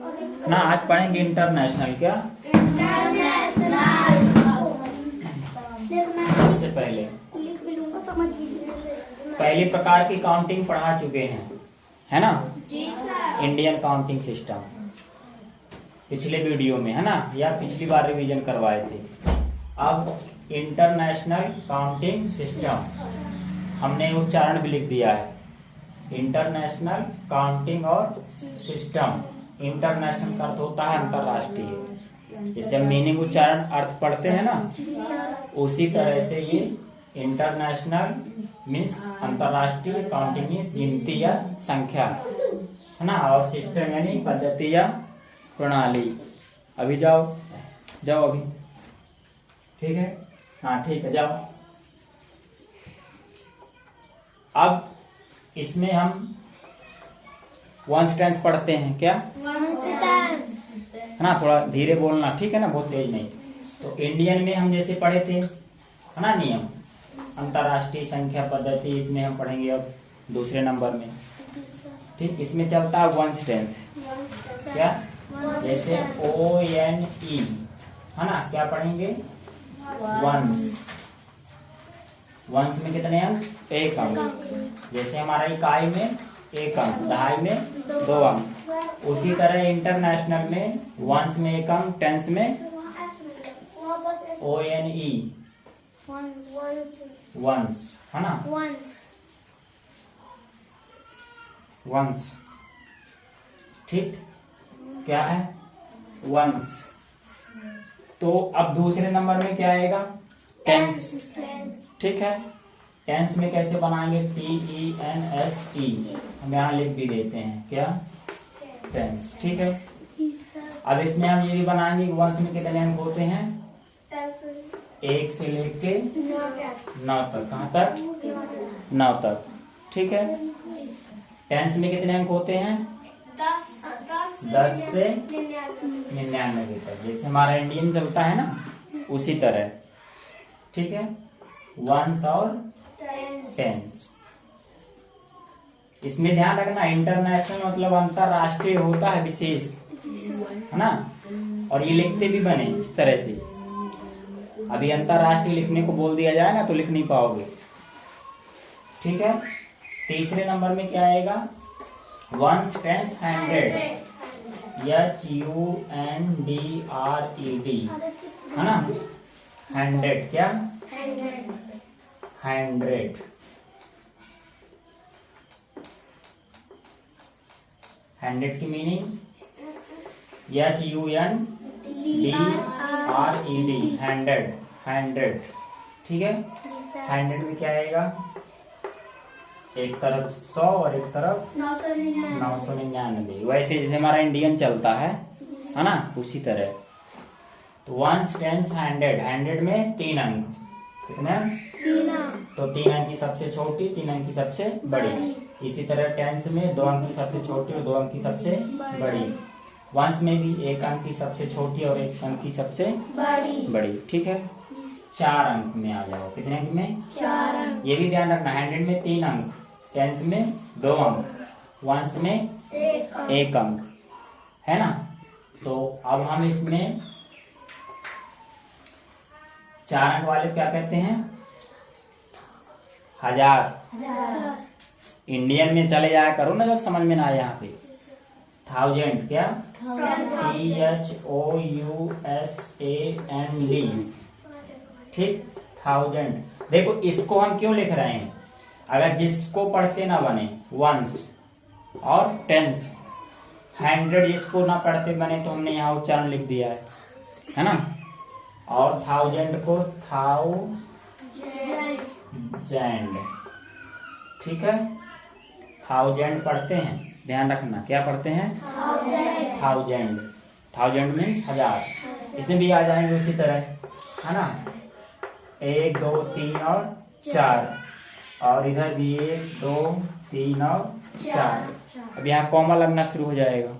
ना आज पढ़ेंगे इंटरनेशनल। क्या सबसे पहली प्रकार की काउंटिंग पढ़ा चुके हैं, है ना? इंडियन काउंटिंग सिस्टम पिछले वीडियो में, है ना, या पिछली बार रिवीजन करवाए थे। अब इंटरनेशनल काउंटिंग सिस्टम हमने उच्चारण भी लिख दिया है, इंटरनेशनल काउंटिंग और सिस्टम। इंटरनेशनल का अर्थ होता है अंतरराष्ट्रीय, जैसे हम मीनिंग उच्चारण अर्थ पढ़ते हैं ना, उसी तरह से ये इंटरनेशनल मीन्स अंतरराष्ट्रीय, काउंटिंग मीन्स गिनती या संख्या, है ना, और सिस्टम यानी पद्धति या प्रणाली। अभी जाओ अभी, ठीक है? हाँ ठीक है, जाओ। अब इसमें हम वंस टेंस पढ़ते हैं। क्या है ना, थोड़ा धीरे बोलना, ठीक है ना, बहुत तेज नहीं। तो इंडियन में हम जैसे पढ़े थे, है ना, नियम अंतरराष्ट्रीय संख्या पद्धति, इसमें हम पढ़ेंगे अब दूसरे नंबर में। ठीक, इसमें चलता है वंस टेंस। क्या, जैसे ONE, है ना, क्या पढ़ेंगे? वंस। वंस में कितने अंक? 1 अंक। जैसे हमारा इकाई में 1 अंक, दहाई में 2 अंक, उसी तरह इंटरनेशनल में वंस में 1 अंक, टेंस में ONE वंस, है ना, वंस। ठीक, क्या है? वंस। तो अब दूसरे नंबर में क्या आएगा? टेंस। ठीक है, टेंस में कैसे बनाएंगे? TENSE, हम यहाँ लिख भी देते हैं। क्या? टेंस। ठीक है, अब इसमें हम ये भी बनाएंगे कि वंस में कितने अंक होते हैं? 1 से लेके 9 तक। कहाँ तक? 9 तक। ठीक है, टेंस में कितने अंक होते हैं? 10 से 99 तक, जैसे हमारा इंडियन चलता है ना, उसी तरह। ठीक है, वंस और टेंस। इसमें ध्यान रखना, इंटरनेशनल मतलब अंतरराष्ट्रीय होता है, विशेष, है ना, और ये लिखते भी बने इस तरह से। अभी अंतरराष्ट्रीय लिखने को बोल दिया जाए ना तो लिख नहीं पाओगे। ठीक है, तीसरे नंबर में क्या आएगा? वंस, टेंस, 100, HUNDRED, है ना, 100। क्या? 100। 100 की मीनिंग HUNDRED, 100, 100। ठीक है, 100 में क्या आएगा? एक तरफ 100 और एक तरफ 999, वैसे जैसे हमारा इंडियन चलता है ना, उसी तरह। तो वंस, टेंस, 100। 100 में 3 अंक, कितने? 3 अंक। तो 3 अंक की सबसे छोटी, 3 अंक की सबसे बड़ी। इसी तरह टेंस में 2 अंक की सबसे छोटी और 2 अंक की सबसे बड़ी। वंस में भी 1 अंक की सबसे छोटी और 1 अंक की सबसे बड़ी। ठीक है, 4 अंक में आ जाओ। कितने अंक में? 4 अंक। ये भी ध्यान रखना, 100 में 3 अंक, टेंस में 2 अंक, वंस में 1 अंक, है ना। तो अब हम इसमें 4 अंक वाले क्या कहते हैं? 1000। इंडियन में चले जाया करो ना जब समझ में ना आए यहाँ पे। 1000। क्या? THOUSAND। ठीक, 1000। देखो इसको हम क्यों लिख रहे हैं? अगर जिसको पढ़ते ना बने वंस और टेंस, 100 जिसको ना पढ़ते बने तो हमने यहाँ उच्चारण लिख दिया है ना। और 1000 को 1000। ठीक है, 1000 पढ़ते हैं, ध्यान रखना, क्या पढ़ते हैं? 1000। 1000 मीन्स 1000। इसमें भी आ जाएंगे उसी तरह, है ना, 1 2 3 और 4, और इधर भी 1 2 3 और 4। अब यहाँ कॉमा लगना शुरू हो जाएगा,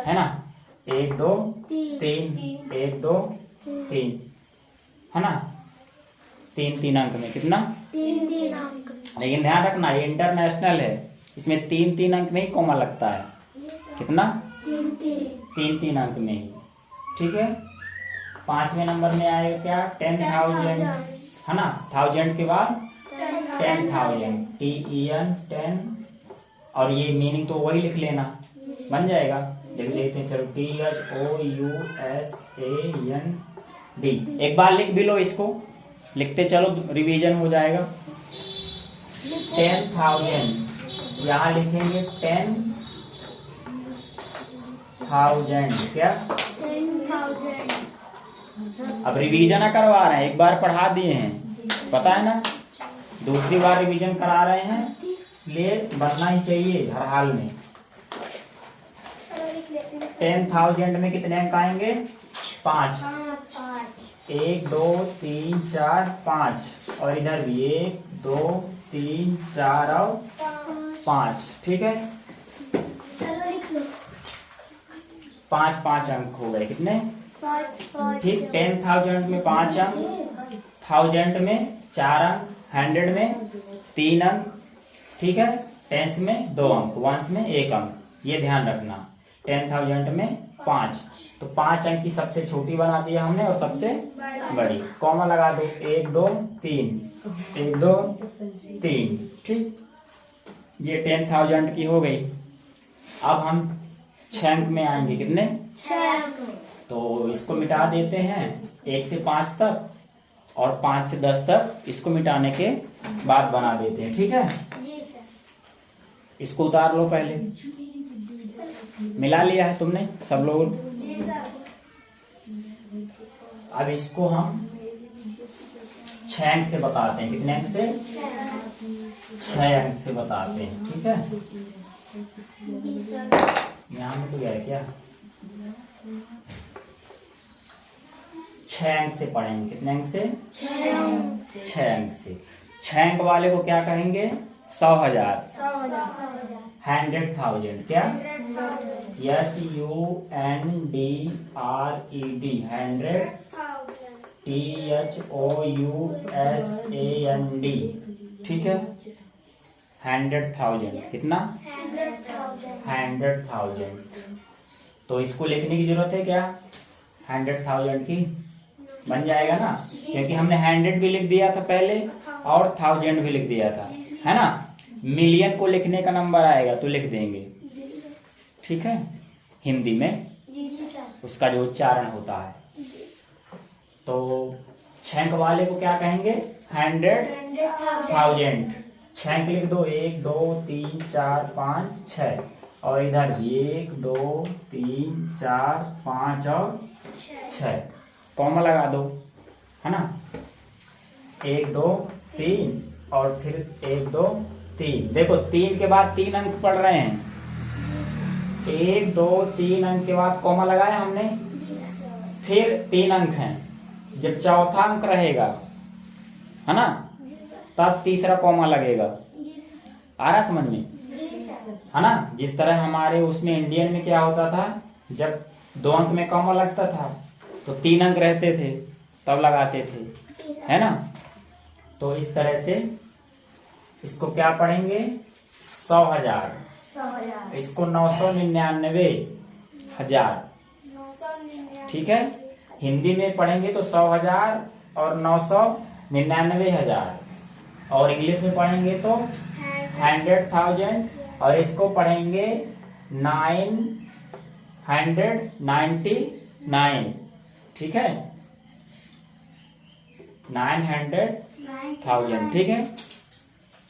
है ना, 1 2 3, 1 2 3, है ना, 3 अंक में। कितना? 3 अंक। लेकिन ध्यान रखना ये इंटरनेशनल है, इसमें 3 अंक में ही कॉमा लगता है। कितना? तीन तीन। तीन तीन अंक में ही। ठीक है, 5वें नंबर में आएगा क्या? 10,000, है ना? 1000 के बाद 10,000, TEN 10, और ये मीनिंग तो वही लिख लेना, बन जाएगा। लिख लेते हैं, चलो THOUSAND। एक बार लिख भी लो इसको, लिखते चलो, रिवीजन हो जाएगा। 10,000, यहाँ लिखेंगे 10,000, क्या? 10,000। अब रिवीजन करवा रहे हैं, एक बार पढ़ा दिए हैं, पता है ना, दूसरी बार रिवीजन करा रहे हैं, इसलिए बनना ही चाहिए हर हाल में। 10,000 में कितने अंक आएंगे? 5। 1 2 3 4 5, और इधर भी 1 2 3 4 और 5। ठीक है, 5 अंक हो गए, कितने? ठीक, 10,000 में 5 अंक, 1000 में 4 अंक, 100 में 3 अंक, ठीक है, टेंस में 2 अंक, वंस में 1 अंक, ये ध्यान रखना। 10,000 में 5, तो 5 अंक की सबसे छोटी बना दिया हमने और सबसे बड़ी, कॉमा लगा दो, 1 2 3, 1 2 3। ठीक, ये 10,000 की हो गई। अब हम 6 अंक में आएंगे, कितने? 6। तो इसको मिटा देते हैं 1 से 5 तक, और 5 से 10 तक इसको मिटाने के बाद बना देते हैं। ठीक है, इसको उतार लो पहले। मिला लिया है तुमने सब लोग? अब इसको हम 6 अंक से बताते हैं, कितने अंक से? 6 अंक से बताते हैं। ठीक है, यहाँ में तो गया है क्या? 6 अंक से पढ़ेंगे, कितने अंक से? 6 अंक से। 6 अंक वाले को क्या कहेंगे? 100,000, 100,000, क्या? HUNDRED, 100, THOUSAND। ठीक है, 100,000, कितना? 100,000। तो इसको लिखने की जरूरत है क्या? 100,000 की बन जाएगा ना, क्योंकि हमने 100 भी लिख दिया था पहले और 1000 भी लिख दिया था, है ना? मिलियन को लिखने का नंबर आएगा तो लिख देंगे। ठीक है, हिंदी में उसका जो उच्चारण होता है। तो 6 अंक वाले को क्या कहेंगे? 100,000। 6 अंक लिख दो, 1 2 3 4 5 6, और इधर 1 2 3 4 5 और 6, कॉमा लगा दो, है ना? 1 2 3 और फिर 1 2 3। देखो 3 के बाद 3 अंक पढ़ रहे हैं, 1 2 3 अंक के बाद कॉमा लगाया हमने, फिर 3 अंक हैं, जब चौथा अंक रहेगा, है ना, तब तीसरा कॉमा लगेगा। आ रहा समझ में, है ना? जिस तरह हमारे उसमें इंडियन में क्या होता था, जब 2 अंक में कॉमा लगता था तो 3 अंक रहते थे तब लगाते थे, है ना? तो इस तरह से इसको क्या पढ़ेंगे? 100,000। इसको 999,000। ठीक है, हिंदी में पढ़ेंगे तो 100,000 और 999,000, और इंग्लिश में पढ़ेंगे तो 100,000, और इसको पढ़ेंगे 999। ठीक है, 900,000। ठीक है,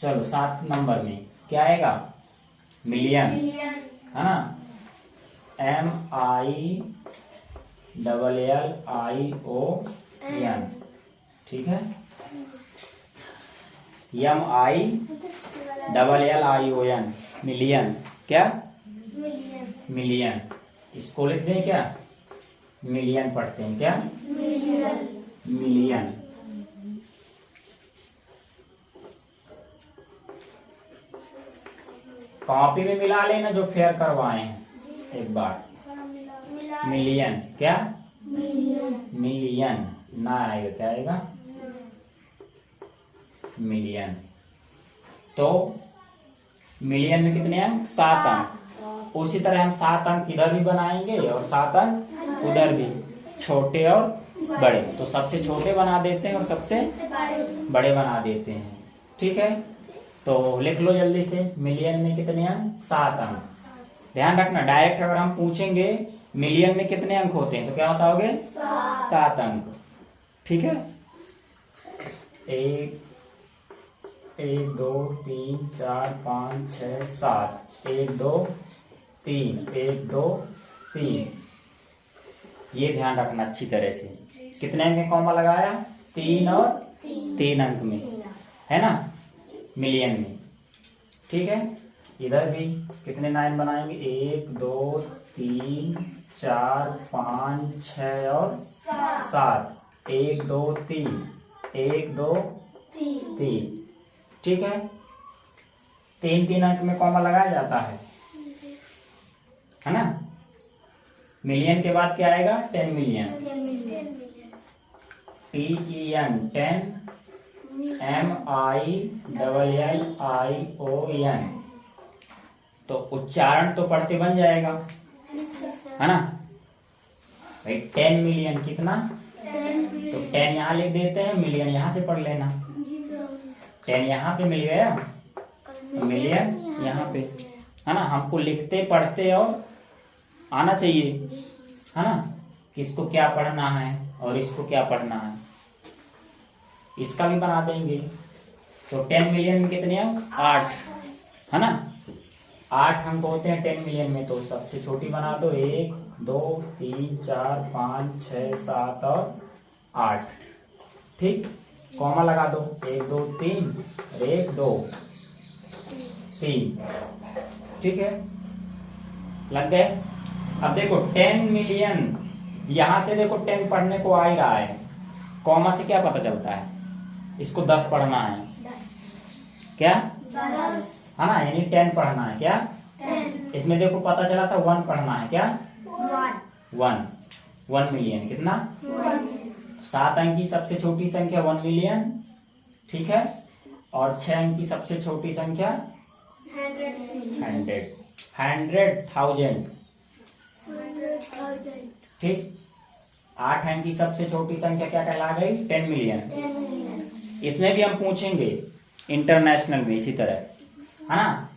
चलो 7 नंबर में क्या आएगा? मिलियन, है ना? MILLION। ठीक है, MILLION, मिलियन, क्या? मिलियन। इसको लिख दें क्या? मिलियन पढ़ते हैं, क्या? मिलियन। कॉपी में मिला लेना जो फेयर करवाए हैं एक बार। मिलियन, क्या? मिलियन ना आएगा, क्या आएगा? मिलियन। तो मिलियन में कितने अंक? 7 अंक। उसी तरह हम 7 अंक इधर भी बनाएंगे और 7 अंक उधर भी, छोटे और बड़े। तो सबसे छोटे बना देते हैं और सबसे बड़े बना देते हैं। ठीक है, तो लिख लो जल्दी से, मिलियन में कितने अंक? 7 अंक। ध्यान रखना, डायरेक्ट अगर हम पूछेंगे मिलियन में कितने अंक होते हैं तो क्या बताओगे? 7 अंक। ठीक है, 1 2 3 4 5 6 7, 1 2 3, 1 2 3। ये ध्यान रखना अच्छी तरह से। कितने अंक में कॉमा लगाया? 3 और 3 अंक में, है ना, मिलियन में। ठीक है, इधर भी कितने 9 बनाएंगे? 1 2 3 4 5 6 और 7, 1 2 3, 1 2 3। ठीक है, 3 अंक में कॉमा लगाया जाता है ना। मिलियन के बाद क्या आएगा? 10 मिलियन, TEN, 10, MILLION। तो उच्चारण तो पढ़ते बन जाएगा, है ना भाई। 10 मिलियन कितना? तो 10 यहाँ लिख देते हैं, मिलियन यहाँ से पढ़ लेना। 10 यहाँ पे मिल गया, मिलियन यहाँ पे, है ना। हमको लिखते पढ़ते और आना चाहिए, है ना, किसको क्या पढ़ना है और इसको क्या पढ़ना है। इसका भी बना देंगे। तो 10 मिलियन में कितने अंक? 8, है ना। 8 अंक होते हैं 10 मिलियन में। तो सबसे छोटी बना दो, 1 2 3 4 5 6 7 और 8। ठीक, कॉमा लगा दो, 1 2 3, 1 2 3। ठीक है, लग गए। अब देखो 10 मिलियन, यहां से देखो 10 पढ़ने को आ ही रहा है, कॉमा से क्या पता चलता है? इसको 10 पढ़ना है, क्या, है ना, यानी 10 पढ़ना है, क्या। इसमें देखो पता चला था 1 पढ़ना है, क्या, 1 मिलियन कितना? 7 अंक की सबसे छोटी संख्या 1 मिलियन, ठीक है। और 6 अंक की सबसे छोटी संख्या 100,000, ठीक। 8 अंक की सबसे छोटी संख्या क्या कहला गई? 10 मिलियन। इसमें भी हम पूछेंगे इंटरनेशनल में इसी तरह, है ना।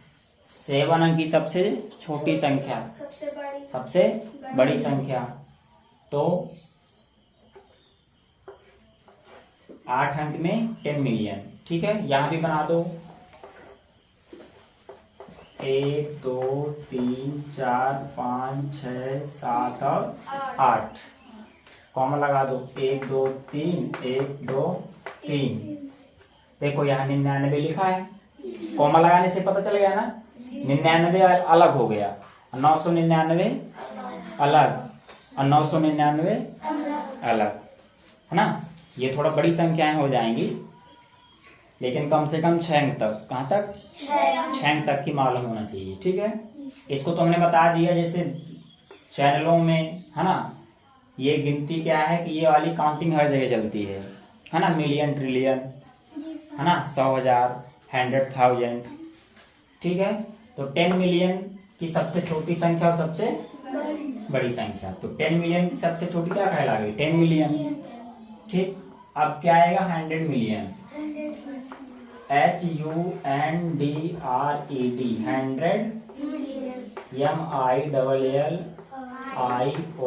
7 अंक की सबसे छोटी संख्या, सबसे बड़ी संख्या, तो 8 अंक में 10 मिलियन, ठीक है। यहां भी बना दो, 1 2 3 4 5 6 7 और 8, कॉमा लगा दो, 1 2 3, 1 2 3। देखो यहाँ 99 लिखा है, कॉमा लगाने से पता चल गया ना, 99 अलग हो गया, 999 अलग और 999 अलग, है ना। ये थोड़ा बड़ी संख्याएं हो जाएंगी, लेकिन कम से कम 6 अंक तक, कहाँ तक? 6 अंक तक की मालूम होना चाहिए, ठीक है। इसको तो हमने बता दिया, जैसे चैनलों में, है ना, ये गिनती क्या है कि ये वाली काउंटिंग हर जगह चलती है ना, मिलियन, ट्रिलियन, है ना, 100,000, 100,000, ठीक है। तो 10 मिलियन की सबसे छोटी संख्या और सबसे बड़ी संख्या, तो 10 मिलियन की सबसे छोटी क्या कहला गई? 10 मिलियन, ठीक। अब क्या आएगा? 100 मिलियन, HUNDRED, 100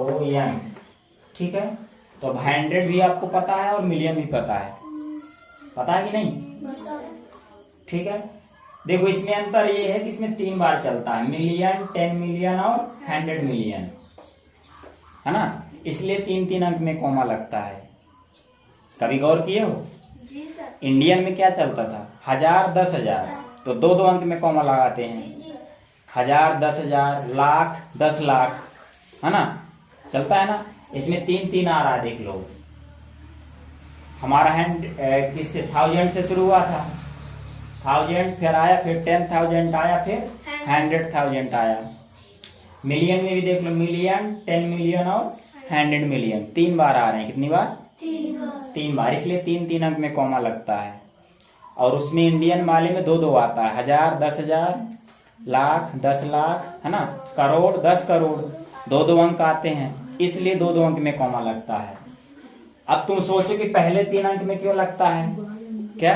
MILLION, ठीक है। तो अब 100 भी आपको पता है और मिलियन भी पता है कि नहीं? ठीक है। देखो इसमें अंतर ये है कि इसमें 3 बार चलता है, मिलियन, 10 मिलियन और 100 मिलियन, है ना, इसलिए 3 अंक में कॉमा लगता है। कभी गौर किए हो? इंडियन में क्या चलता था? 1000, 10,000, तो 2 अंक में कॉमा लगाते हैं, 1000, 10,000, लाख, 10 लाख, है ना, चलता है ना। इसमें 3 आ रहा है, देख लो। हमारा किससे? 1000 से शुरू हुआ था, 1000 फिर आया, फिर 10,000 आया, फिर 100,000 आया। मिलियन में भी देख लो, मिलियन, 10 मिलियन और 100 मिलियन, 3 बार आ रहे हैं। कितनी बार? 3 बार, इसलिए 3 अंक में कॉमा लगता है। और उसमें इंडियन वाले में 2 आता है, 1000, 10,000 लाख, 10 लाख, है ना, करोड़, 10 करोड़, 2-2 अंक आते हैं, इसलिए 2-2 अंक में कॉमा लगता है। अब तुम सोचो कि पहले 3 अंक में क्यों लगता है? क्या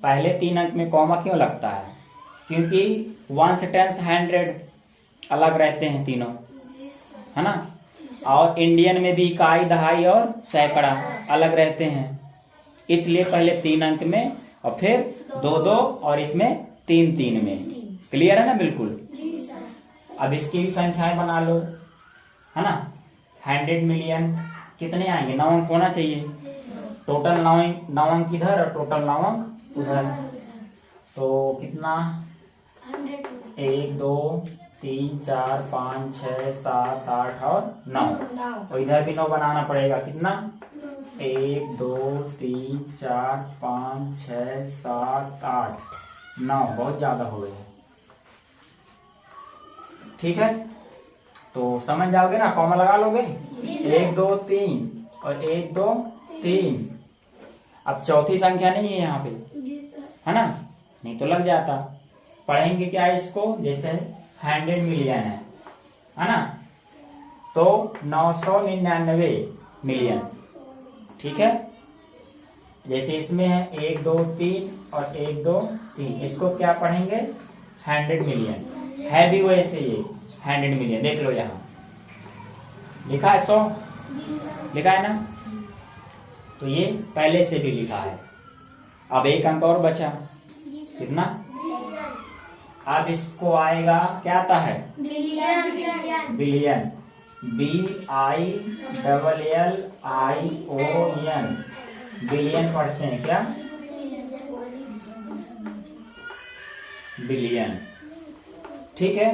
पहले 3 अंक में कॉमा क्यों लगता है? क्योंकि 1 10 100 अलग रहते हैं तीनों, है ना, और इंडियन में भी इकाई, दहाई और सैकड़ा अलग रहते हैं, इसलिए पहले 3 अंक में और फिर 2-2 और इसमें 3-3 में। क्लियर है ना? बिल्कुल। अब इसकी भी संख्याएं बना लो, है ना। 100 मिलियन कितने आएंगे? 9 अंक होना चाहिए। टोटल 9 अंक इधर और टोटल 9 अंक उधर, तो कितना? 1 2 3 4 5 6 7 8 और 9, और इधर भी 9 बनाना पड़ेगा। कितना? 1 2 3 4 5 6 7 8 9, बहुत ज्यादा हो गए। ठीक है, तो समझ जाओगे ना, कॉमा लगा लोगे। 1 2 3 और 1 2 3। अब चौथी संख्या नहीं है यहाँ पे, है ना, नहीं तो लग जाता। पढ़ेंगे क्या इसको? जैसे 100 मिलियन है ना, तो 999 मिलियन। ठीक है, जैसे इसमें है 1 2 3 और 1 2 3, इसको क्या पढ़ेंगे? 100 मिलियन है भी वैसे ये 100 मिलियन। देख लो यहाँ लिखा है 100 लिखा है ना, तो ये पहले से भी लिखा है। अब एक अंक और बचा, कितना? अब इसको आएगा, क्या आता है? बिलियन, BILLION, बिलियन पढ़ते हैं क्या? बिलियन। ठीक है,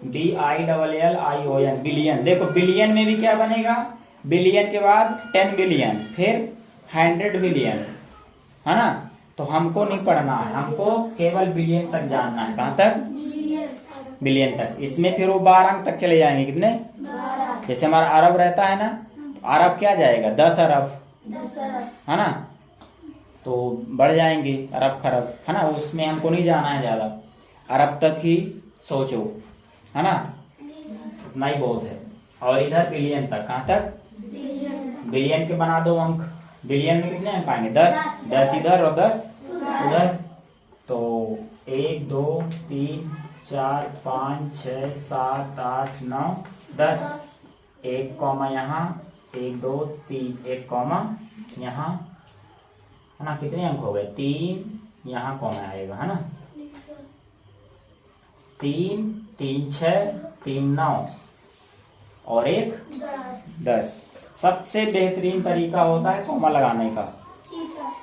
BILLION, बिलियन। देखो बिलियन में भी क्या बनेगा? बिलियन के बाद 10 बिलियन, फिर 100 बिलियन, है ना। तो हमको नहीं पढ़ना है, हमको केवल बिलियन तक जानना है। कहाँ तक? बिलियन तक। इसमें फिर वो 12 अंक तक चले जाएंगे। कितने? जैसे हमारा अरब रहता है ना, तो अरब क्या जाएगा? 10 अरब, है ना, तो बढ़ जाएंगे अरब खरब, है ना, उसमें हमको नहीं जाना है ज्यादा, अरब तक ही सोचो, है ना, उतना ही बहुत है। और इधर बिलियन तक, कहाँ तक? बिलियन के बना दो अंक। बिलियन में कितने अंक आएंगे? 10, 10 इधर और 10 उधर, तो 1 2 3 4 5 6 7 8 9 10, एक कॉमा यहाँ, 1 2 3, एक कॉमा यहाँ, है ना। कितने अंक हो गए? 3, यहाँ कॉमा आएगा, है ना। 3 3 6 3 9 और 1 10। सबसे बेहतरीन तरीका होता है कॉमा लगाने का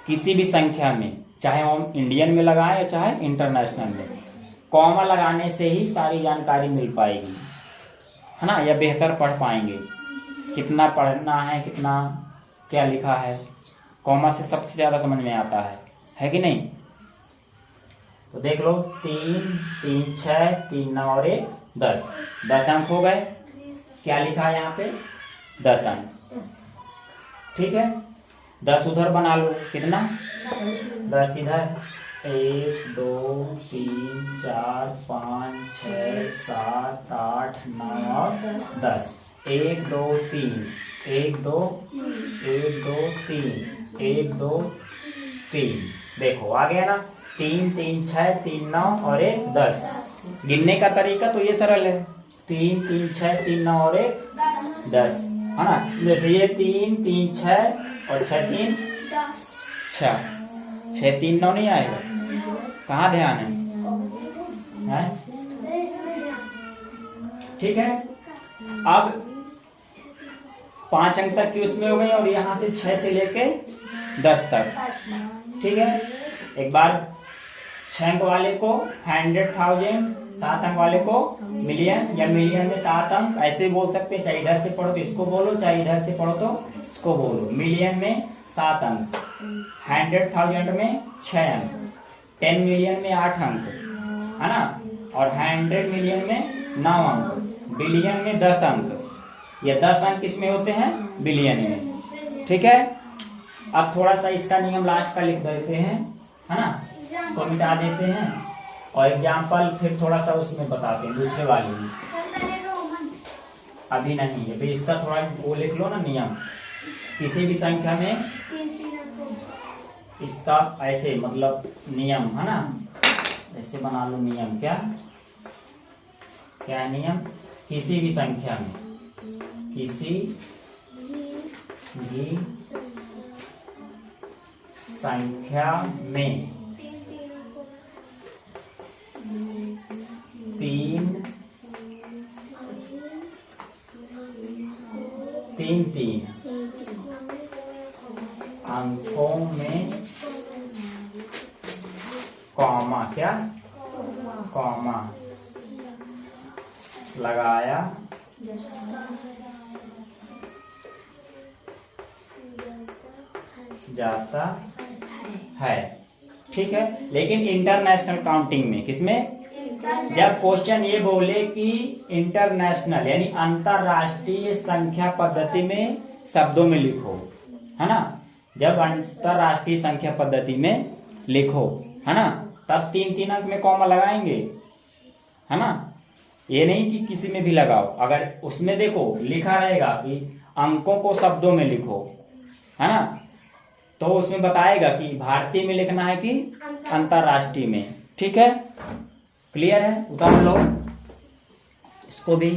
किसी भी संख्या में, चाहे हम इंडियन में लगाएं या चाहे इंटरनेशनल में। कॉमा लगाने से ही सारी जानकारी मिल पाएगी, है ना, या बेहतर पढ़ पाएंगे। कितना पढ़ना है, कितना क्या लिखा है, कॉमा से सबसे ज्यादा समझ में आता है कि नहीं। तो देख लो, 3 3 6 3 9 और 1 10, 10 अंक हो गए। क्या लिखा है यहाँ पे? 10 अंक। ठीक है, 10 उधर बना लो। कितना? 10 इधर, 1 2 3 4 5 6 7 8 9 और 10, 1 2 3 1 2 1 2 3 1 2 3। देखो आ गया ना, 3 3 6 3 9 और 1 10। गिनने का तरीका तो ये सरल है, 3 3 6 3 9 और 1 10, है ना। जैसे ये 3 3 6 और 6 3 6, 6 3 9 नहीं आएगा। कहाँ ध्यान है? ठीक है, अब 5 अंक तक की उसमें हो गई, और यहाँ से 6 से लेके 10 तक। ठीक है, एक बार 6 अंक वाले को 100,000, 7 अंक वाले को मिलियन, या मिलियन में 7 अंक, ऐसे बोल सकते हैं। चाहे इधर से पढ़ो तो इसको बोलो, चाहे इधर से पढ़ो तो इसको बोलो। मिलियन में 7 अंक, 100,000 में 6 अंक, 10 मिलियन में 8 अंक, है ना, और 100 मिलियन में 9 अंक, बिलियन में 10 अंक। ये 10 अंक किसमें होते हैं? बिलियन में। ठीक है, अब थोड़ा सा इसका नियम लास्ट का लिख देते हैं, है ना, इसको मिटा देते हैं और एग्जाम्पल फिर थोड़ा सा उसमें बताते हैं दूसरे वाले में, अभी नहीं है भाई। इसका थोड़ा वो लिख लो ना नियम, किसी भी संख्या में इसका ऐसे मतलब नियम है ना, ऐसे बना लो नियम। क्या क्या है नियम? किसी भी संख्या में, किसी भी संख्या में 3 अंकों में कॉमा, क्या कॉमा लगाया जाता है। ठीक है, लेकिन इंटरनेशनल काउंटिंग में, किसमें? जब क्वेश्चन ये बोले कि इंटरनेशनल यानी अंतरराष्ट्रीय संख्या पद्धति में शब्दों में लिखो, है ना। जब अंतरराष्ट्रीय संख्या पद्धति में लिखो, है ना, तब 3 अंक में कॉमा लगाएंगे, है ना। ये नहीं कि किसी में भी लगाओ, अगर उसमें देखो लिखा रहेगा कि अंकों को शब्दों में लिखो, है ना, तो उसमें बताएगा कि भारतीय में लिखना है कि अंतरराष्ट्रीय में। ठीक है, क्लियर है? उतार लो इसको भी।